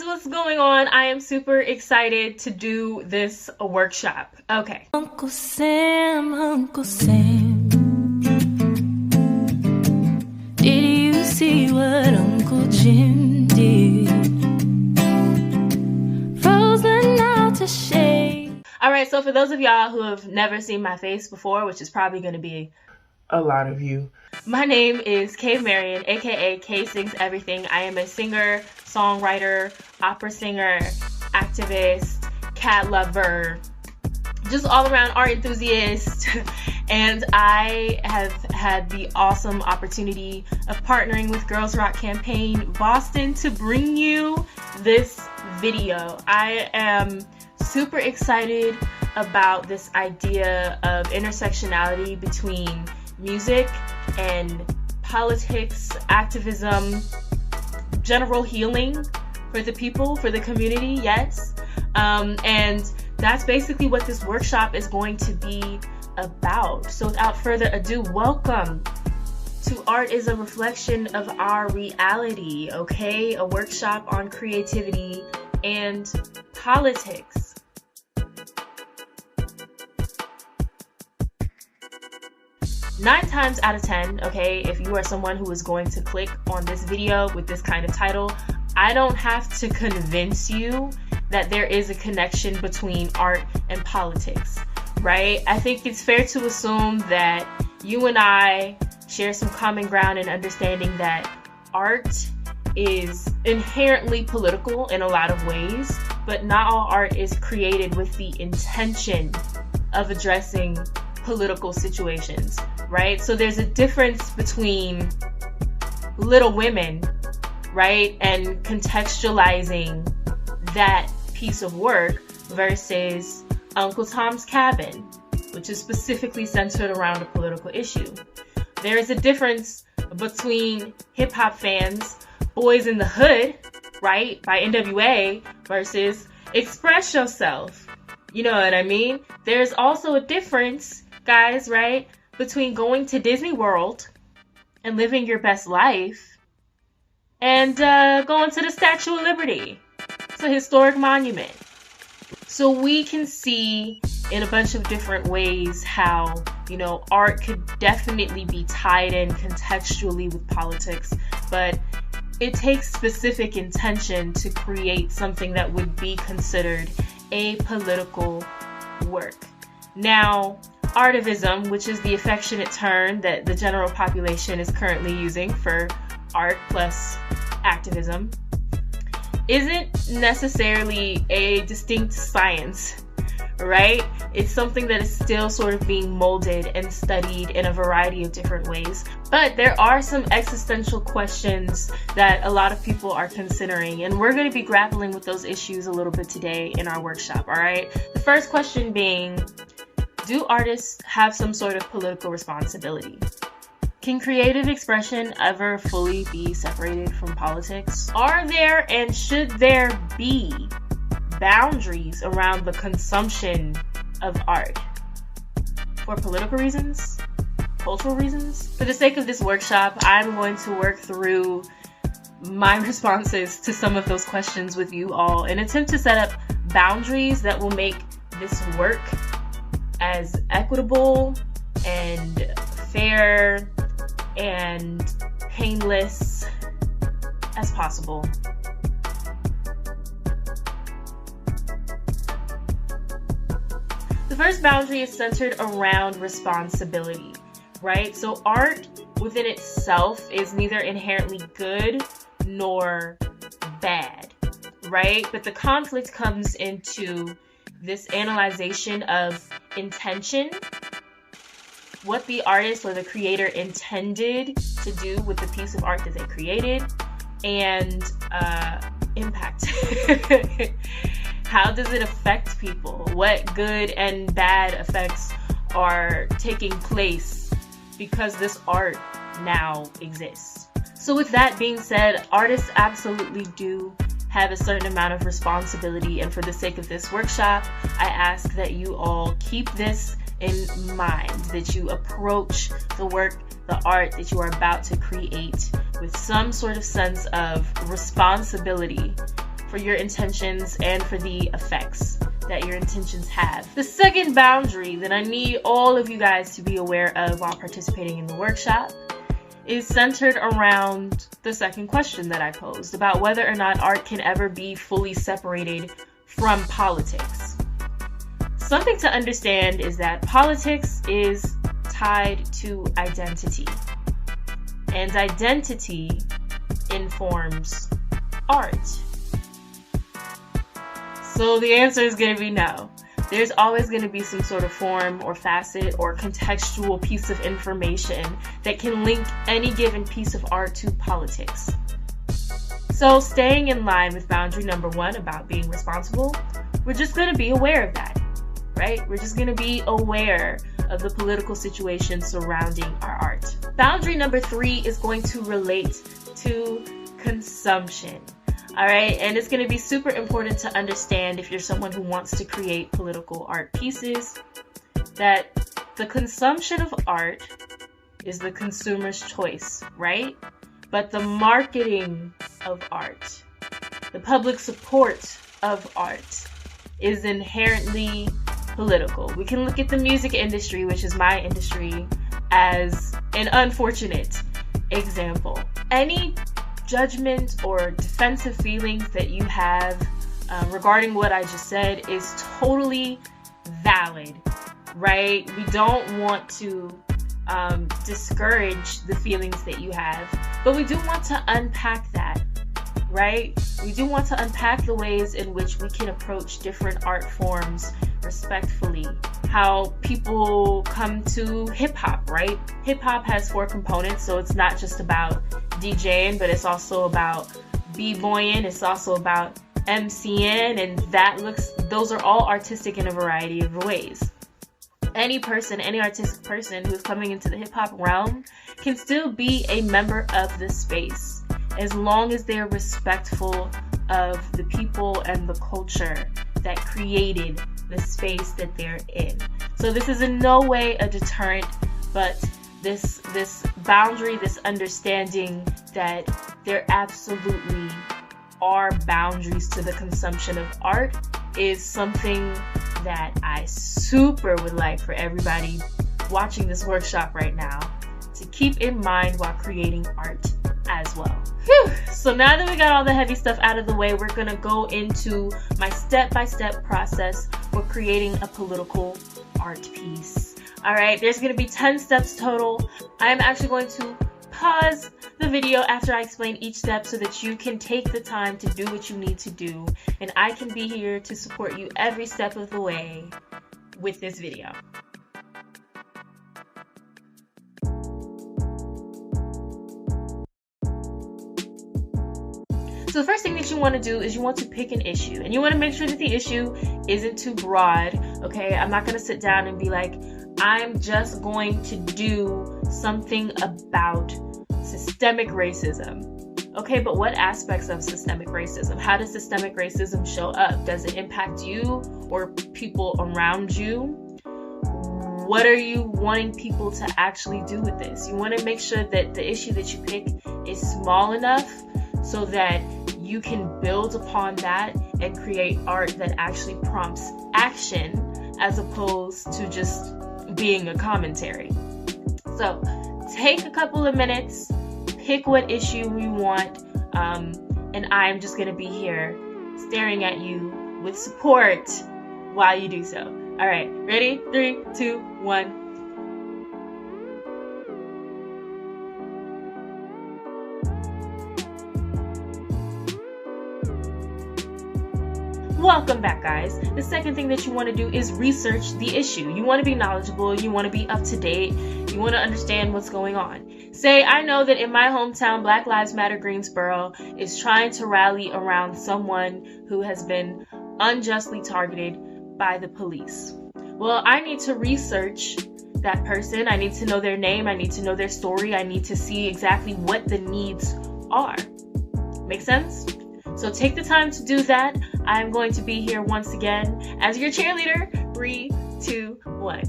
what's going on? I am super excited to do this workshop. Okay. Uncle Sam, did you see what Uncle Jim did? Frozen out to shade. All right, so for those of y'all who have never seen my face before, which is probably going to be a lot of you, my name is Kay Marion, aka Kay Sings Everything. I am a singer, songwriter, opera singer, activist, cat lover, just all around art enthusiast. And I have had the awesome opportunity of partnering with Girls Rock Campaign Boston to bring you this video. I am super excited about this idea of intersectionality between music and politics, activism, general healing for the people, for the community, yes. And that's basically what this workshop is going to be about. So without further ado, welcome to Art is a Reflection of Our Reality, okay? A workshop on creativity and politics. Nine times out of 10, okay, if you are someone who is going to click on this video with this kind of title, I don't have to convince you that there is a connection between art and politics, right? I think it's fair to assume that you and I share some common ground in understanding that art is inherently political in a lot of ways, but not all art is created with the intention of addressing political situations, right? So there's a difference between Little Women, right, and contextualizing that piece of work versus Uncle Tom's Cabin, which is specifically centered around a political issue. There is a difference between hip-hop fans, Boys in the Hood, right, by NWA, versus Express Yourself. You know what I mean? There's also a difference, guys, right, between going to Disney World and living your best life and going to the Statue of Liberty. It's a historic monument. So we can see in a bunch of different ways how, you know, art could definitely be tied in contextually with politics, but it takes specific intention to create something that would be considered a political work. Now, artivism, which is the affectionate term that the general population is currently using for art plus activism, isn't necessarily a distinct science, right? It's something that is still sort of being molded and studied in a variety of different ways. But there are some existential questions that a lot of people are considering, and we're going to be grappling with those issues a little bit today in our workshop, all right? The first question being, do artists have some sort of political responsibility? Can creative expression ever fully be separated from politics? Are there and should there be boundaries around the consumption of art? For political reasons? Cultural reasons? For the sake of this workshop, I'm going to work through my responses to some of those questions with you all and attempt to set up boundaries that will make this work as equitable and fair and painless as possible. The first boundary is centered around responsibility, right? So art within itself is neither inherently good nor bad, right? But the conflict comes into this analyzation of intention, what the artist or the creator intended to do with the piece of art that they created, and impact. How does it affect people? What good and bad effects are taking place because this art now exists? So with that being said, artists absolutely do have a certain amount of responsibility, and for the sake of this workshop, I ask that you all keep this in mind, that you approach the work, the art that you are about to create with some sort of sense of responsibility for your intentions and for the effects that your intentions have. The second boundary that I need all of you guys to be aware of while participating in the workshop is centered around the second question that I posed about whether or not art can ever be fully separated from politics. Something to understand is that politics is tied to identity, and identity informs art. So the answer is going to be no. There's always going to be some sort of form or facet or contextual piece of information that can link any given piece of art to politics. So staying in line with boundary number 1 about being responsible, we're just going to be aware of that, right? We're just going to be aware of the political situation surrounding our art. Boundary number 3 is going to relate to consumption. All right, and it's going to be super important to understand if you're someone who wants to create political art pieces, that the consumption of art is the consumer's choice, right? But the marketing of art, the public support of art is inherently political. We can look at the music industry, which is my industry, as an unfortunate example. Any judgment or defensive feelings that you have regarding what I just said is totally valid, right? We don't want to discourage the feelings that you have, but we do want to unpack that, right? We do want to unpack the ways in which we can approach different art forms respectfully. How people come to hip hop, right? Hip hop has 4 components, so it's not just about DJing, but it's also about b-boying, it's also about MCing, and those are all artistic in a variety of ways. Any artistic person who is coming into the hip hop realm can still be a member of the space as long as they're respectful of the people and the culture that created the space that they're in. So this is in no way a deterrent, but this boundary, this understanding that there absolutely are boundaries to the consumption of art is something that I super would like for everybody watching this workshop right now to keep in mind while creating art as well. Whew. So now that we got all the heavy stuff out of the way, we're gonna go into my step-by-step process for creating a political art piece. All right, there's gonna be 10 steps total. I'm actually going to pause the video after I explain each step so that you can take the time to do what you need to do, and I can be here to support you every step of the way with this video. So the first thing that you want to do is you want to pick an issue, and you want to make sure that the issue isn't too broad, okay? I'm not going to sit down and be like, I'm just going to do something about systemic racism. Okay, but what aspects of systemic racism? How does systemic racism show up? Does it impact you or people around you? What are you wanting people to actually do with this? You want to make sure that the issue that you pick is small enough so that you can build upon that and create art that actually prompts action as opposed to just being a commentary. So take a couple of minutes, pick what issue you want, and I'm just going to be here staring at you with support while you do so. All right, ready? 3, 2, 1. Welcome back, guys. The second thing that you want to do is research the issue. You want to be knowledgeable, you want to be up to date, you want to understand what's going on. Say, I know that in my hometown, Black Lives Matter Greensboro is trying to rally around someone who has been unjustly targeted by the police. Well, I need to research that person. I need to know their name. I need to know their story. I need to see exactly what the needs are. Make sense? So take the time to do that. I'm going to be here once again as your cheerleader. 3, 2, 1.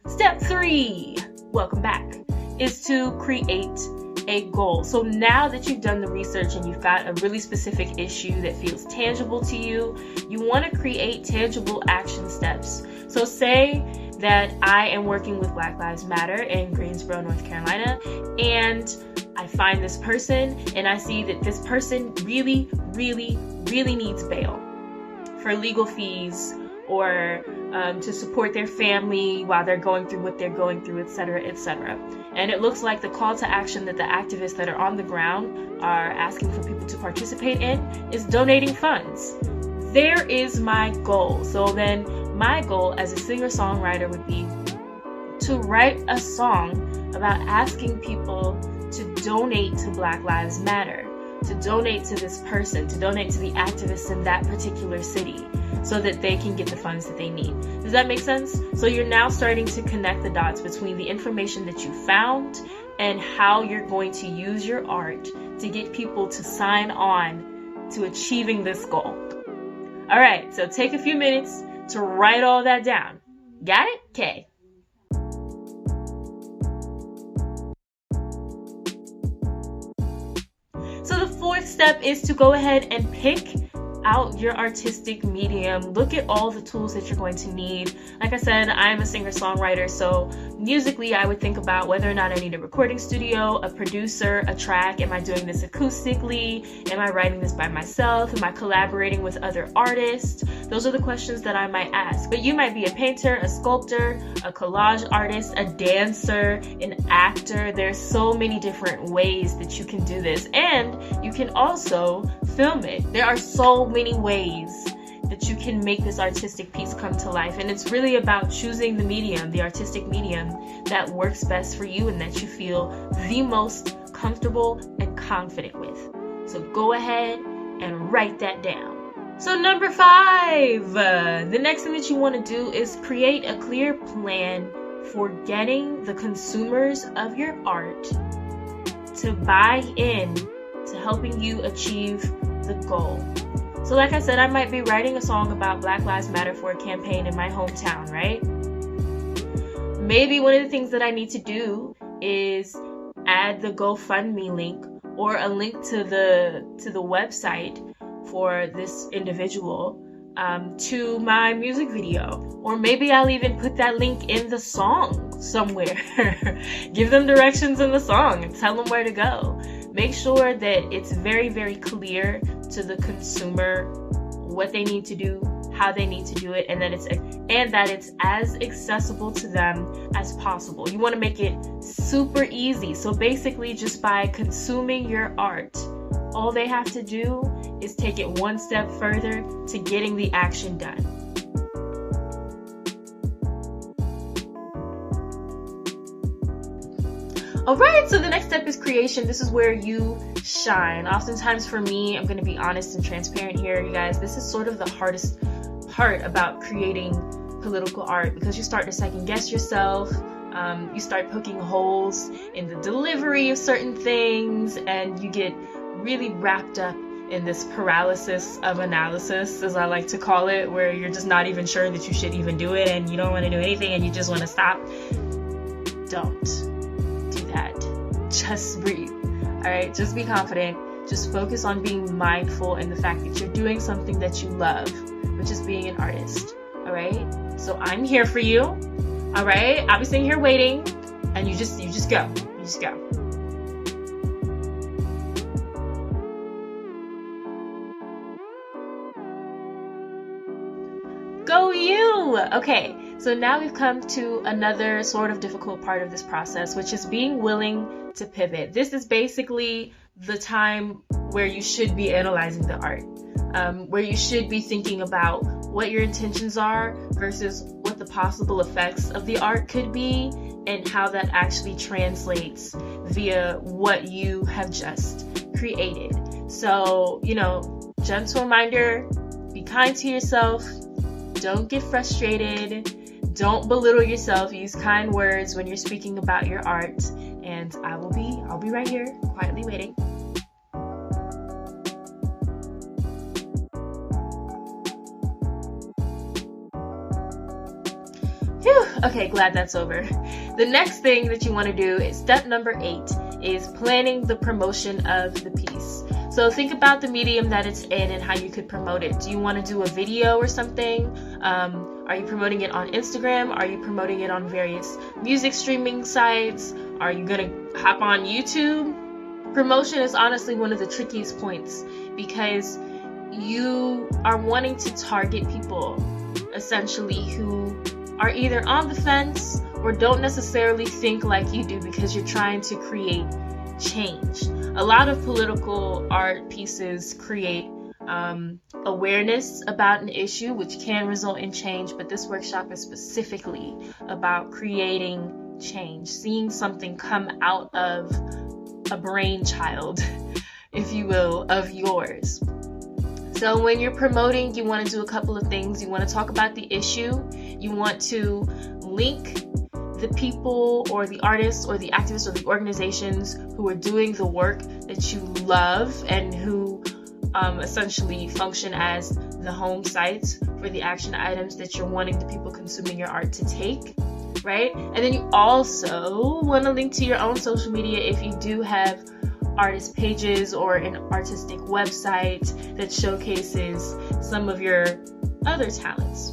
Step Step 3, welcome back, is to create a goal. So now that you've done the research and you've got a really specific issue that feels tangible to you, you want to create tangible action steps. So say that I am working with Black Lives Matter in Greensboro, North Carolina, and I find this person and I see that this person really, really, really needs bail for legal fees or to support their family while they're going through what they're going through, etc., etc. And it looks like the call to action that the activists that are on the ground are asking for people to participate in is donating funds. There is my goal. So then my goal as a singer-songwriter would be to write a song about asking people to donate to Black Lives Matter, to donate to this person, to donate to the activists in that particular city, so that they can get the funds that they need. Does that make sense? So you're now starting to connect the dots between the information that you found and how you're going to use your art to get people to sign on to achieving this goal. All right, so take a few minutes to write all that down. Got it? Okay. So the fourth step is to go ahead and pick out your artistic medium. Look at all the tools that you're going to need. Like I said, I'm a singer-songwriter, so musically I would think about whether or not I need a recording studio, a producer, a track. Am I doing this acoustically? Am I writing this by myself? Am I collaborating with other artists? Those are the questions that I might ask. But you might be a painter, a sculptor, a collage artist, a dancer, an actor. There's so many different ways that you can do this, and you can also film it. There are so many ways that you can make this artistic piece come to life, and it's really about choosing the medium, the artistic medium that works best for you and that you feel the most comfortable and confident with. So go ahead and write that down. So number 5, the next thing that you want to do is create a clear plan for getting the consumers of your art to buy in to helping you achieve the goal. So like I said, I might be writing a song about Black Lives Matter for a campaign in my hometown, right? Maybe one of the things that I need to do is add the GoFundMe link or a link to the website for this individual to my music video. Or maybe I'll even put that link in the song somewhere. Give them directions in the song and tell them where to go. Make sure that it's very, very clear to the consumer what they need to do, how they need to do it, and that it's as accessible to them as possible. You want to make it super easy. So basically, just by consuming your art, all they have to do is take it one step further to getting the action done. Alright, so the next step is creation. This is where you shine. Oftentimes for me, I'm going to be honest and transparent here, you guys, this is sort of the hardest part about creating political art, because you start to second guess yourself. You start poking holes in the delivery of certain things, and you get really wrapped up in this paralysis of analysis, as I like to call it, where you're just not even sure that you should even do it, and you don't want to do anything, and you just want to stop. Don't do that. Just breathe. Alright, just be confident. Just focus on being mindful in the fact that you're doing something that you love, which is being an artist. Alright? So I'm here for you. Alright? I'll be sitting here waiting, and you just go. You just go. Go you! Okay, so now we've come to another sort of difficult part of this process, which is being willing to pivot. This is basically the time where you should be analyzing the art, where you should be thinking about what your intentions are versus what the possible effects of the art could be, and how that actually translates via what you have just created. So, gentle reminder, be kind to yourself. Don't get frustrated. Don't belittle yourself. Use kind words when you're speaking about your art. And I'll be right here, quietly waiting. Phew, Okay, glad that's over. The next thing that you want to do is step number 8 is planning the promotion of the piece. So think about the medium that it's in and how you could promote it. Do you want to do a video or something? Are you promoting it on Instagram? Are you promoting it on various music streaming sites? Are you going to hop on YouTube? Promotion is honestly one of the trickiest points because you are wanting to target people essentially who are either on the fence or don't necessarily think like you do because you're trying to create change. A lot of political art pieces create awareness about an issue, which can result in change, but this workshop is specifically about creating change, seeing something come out of a brainchild, if you will, of yours. So when you're promoting, you want to do a couple of things. You want to talk about the issue. You want to link the people or the artists or the activists or the organizations who are doing the work that you love and who essentially function as the home sites for the action items that you're wanting the people consuming your art to take, right? And then you also want to link to your own social media if you do have artist pages or an artistic website that showcases some of your other talents.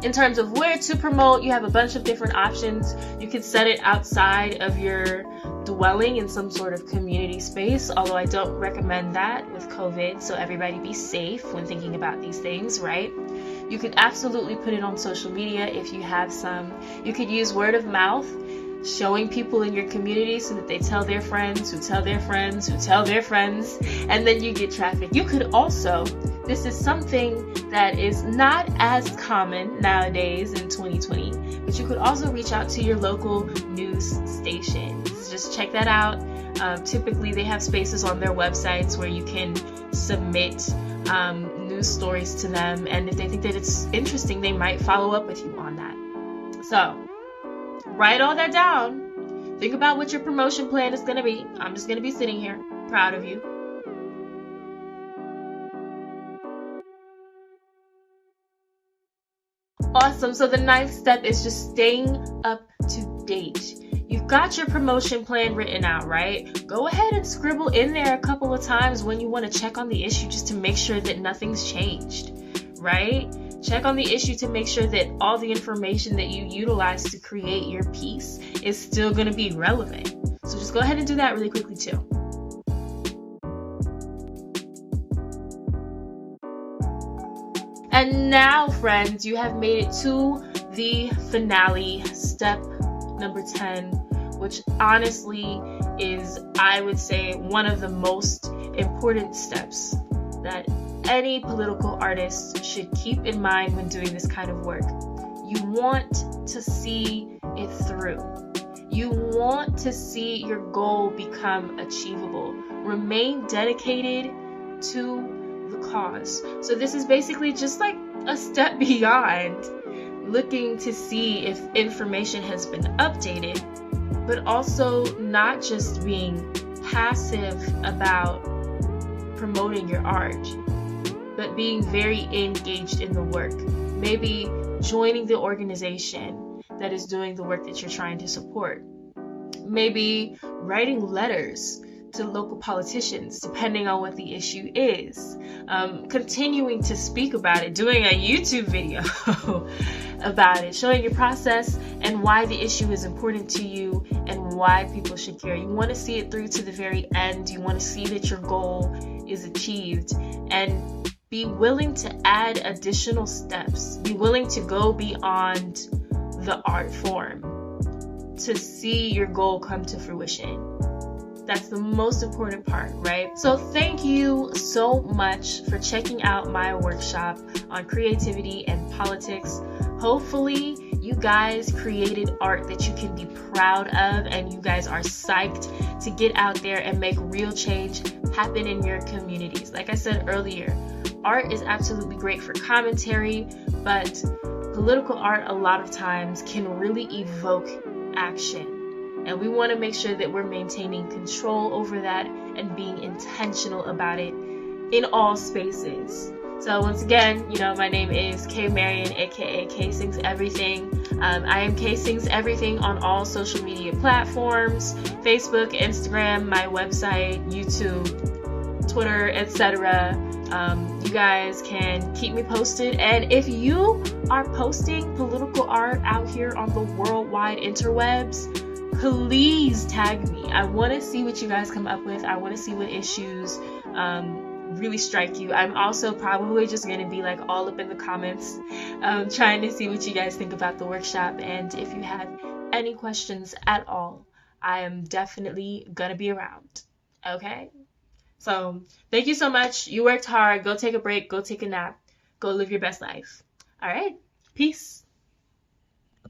In terms of where to promote, you have a bunch of different options. You could set it outside of your dwelling in some sort of community space, although I don't recommend that with COVID, so everybody be safe when thinking about these things, right? You could absolutely put it on social media if you have some. You could use word of mouth, showing people in your community so that they tell their friends who tell their friends who tell their friends, and then you get traffic. You could also, this is something that is not as common nowadays in 2020, but you could also reach out to your local news stations. Just check that out. Typically they have spaces on their websites where you can submit news stories to them, and if they think that it's interesting, they might follow up with you on that. So write all that down. Think about what your promotion plan is going to be. I'm just going to be sitting here, proud of you. Awesome. So the 9th step is just staying up to date. You've got your promotion plan written out, right? Go ahead and scribble in there a couple of times when you want to check on the issue just to make sure that nothing's changed, right? Check on the issue to make sure that all the information that you utilize to create your piece is still going to be relevant. So just go ahead and do that really quickly too. And now, friends, you have made it to the finale, step number 10, which honestly is, I would say, one of the most important steps that any political artist should keep in mind when doing this kind of work. You want to see it through. You want to see your goal become achievable. Remain dedicated to the cause. So this is basically just like a step beyond looking to see if information has been updated, but also not just being passive about promoting your art, but being very engaged in the work. Maybe joining the organization that is doing the work that you're trying to support. Maybe writing letters to local politicians, depending on what the issue is. Continuing to speak about it, doing a YouTube video about it, showing your process and why the issue is important to you and why people should care. You want to see it through to the very end. You want to see that your goal is achieved, and be willing to add additional steps. Be willing to go beyond the art form to see your goal come to fruition. That's the most important part, right? So thank you so much for checking out my workshop on creativity and politics. Hopefully you guys created art that you can be proud of, and you guys are psyched to get out there and make real change happen in your communities. Like I said earlier, art is absolutely great for commentary, but political art a lot of times can really evoke action. And we want to make sure that we're maintaining control over that and being intentional about it in all spaces. So once again, you know, my name is Kay Marion, aka Kay Sings Everything. I am Kay Sings Everything on all social media platforms: Facebook, Instagram, my website, YouTube, Twitter, etc. You guys can keep me posted, and if you are posting political art out here on the worldwide interwebs, please tag me. I want to see what you guys come up with. I want to see what issues really strike you. I'm also probably just going to be like all up in the comments trying to see what you guys think about the workshop, and if you have any questions at all, I am definitely going to be around. Okay? So thank you so much. You worked hard. Go take a break. Go take a nap. Go live your best life. All right. Peace.